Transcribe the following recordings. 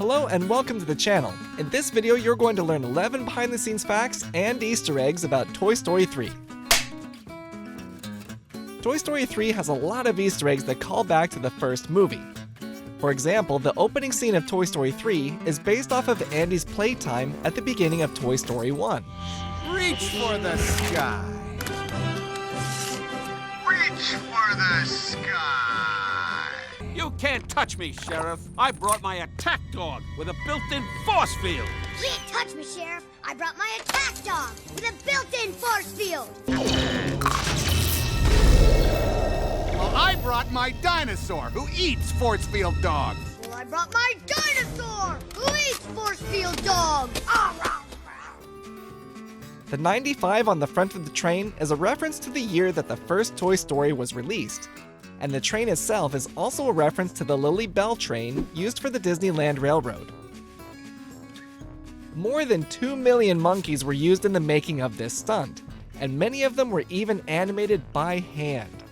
Hello and welcome to the channel. In this video, you're going to learn 11 behind-the-scenes facts and Easter eggs about Toy Story 3. Toy Story 3 has a lot of Easter eggs that call back to the first movie. For example, the opening scene of Toy Story 3 is based off of Andy's playtime at the beginning of Toy Story 1. Reach for the sky. Reach for the sky. You can't touch me, Sheriff. I brought my attack dog with a built-in force field. You can't touch me, Sheriff. I brought my attack dog with a built-in force field. Well, I brought my dinosaur who eats force field dogs. Well, I brought my dinosaur who eats force field dogs. The 95 on the front of the train is a reference to the year that the first Toy Story was released. And the train itself is also a reference to the Lily Bell train used for the Disneyland Railroad. More than 2 million monkeys were used in the making of this stunt, and many of them were even animated by hand.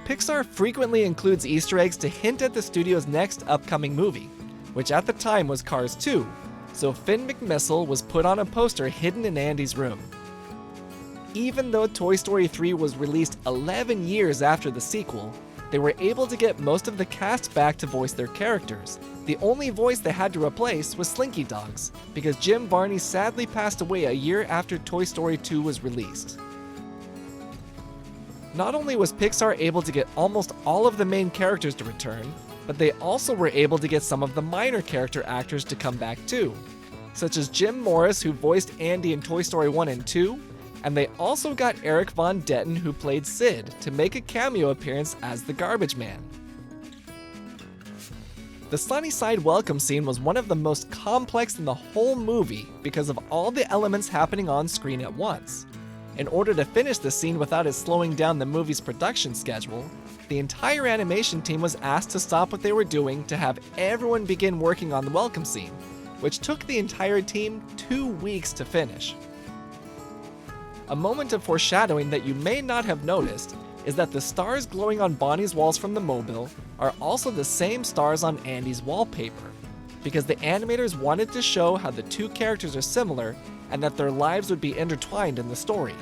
Pixar frequently includes Easter eggs to hint at the studio's next upcoming movie, which at the time was Cars 2, so Finn McMissile was put on a poster hidden in Andy's room. Even though Toy Story 3 was released 11 years after the sequel, they were able to get most of the cast back to voice their characters. The only voice they had to replace was Slinky Dog's, because Jim Varney sadly passed away a year after Toy Story 2 was released. Not only was Pixar able to get almost all of the main characters to return, but they also were able to get some of the minor character actors to come back too, such as Jim Morris, who voiced Andy in Toy Story 1 and 2, and they also got Eric Von Detten, who played Sid, to make a cameo appearance as the Garbage Man. The Sunnyside welcome scene was one of the most complex in the whole movie because of all the elements happening on screen at once. In order to finish the scene without it slowing down the movie's production schedule, the entire animation team was asked to stop what they were doing to have everyone begin working on the welcome scene, which took the entire team 2 weeks to finish. A moment of foreshadowing that you may not have noticed is that the stars glowing on Bonnie's walls from the mobile are also the same stars on Andy's wallpaper, because the animators wanted to show how the two characters are similar and that their lives would be intertwined in the story.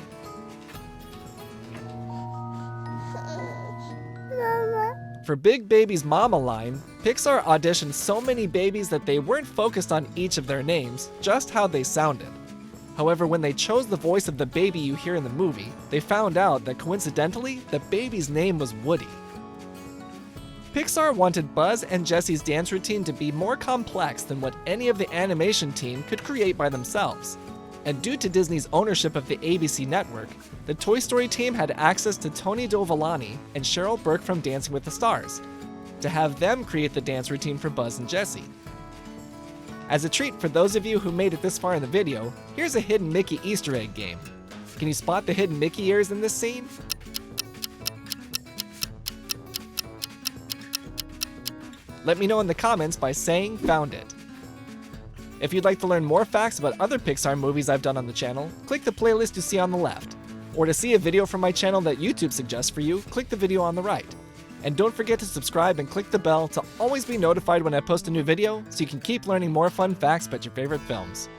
For Big Baby's Mama line, Pixar auditioned so many babies that they weren't focused on each of their names, just how they sounded. However, when they chose the voice of the baby you hear in the movie, they found out that coincidentally, the baby's name was Woody. Pixar wanted Buzz and Jesse's dance routine to be more complex than what any of the animation team could create by themselves. And due to Disney's ownership of the ABC network, the Toy Story team had access to Tony Dovolani and Cheryl Burke from Dancing with the Stars, to have them create the dance routine for Buzz and Jesse. As a treat for those of you who made it this far in the video, here's a hidden Mickey Easter egg game. Can you spot the hidden Mickey ears in this scene? Let me know in the comments by saying "found it." If you'd like to learn more facts about other Pixar movies I've done on the channel, click the playlist you see on the left. Or to see a video from my channel that YouTube suggests for you, click the video on the right. And don't forget to subscribe and click the bell to always be notified when I post a new video so you can keep learning more fun facts about your favorite films.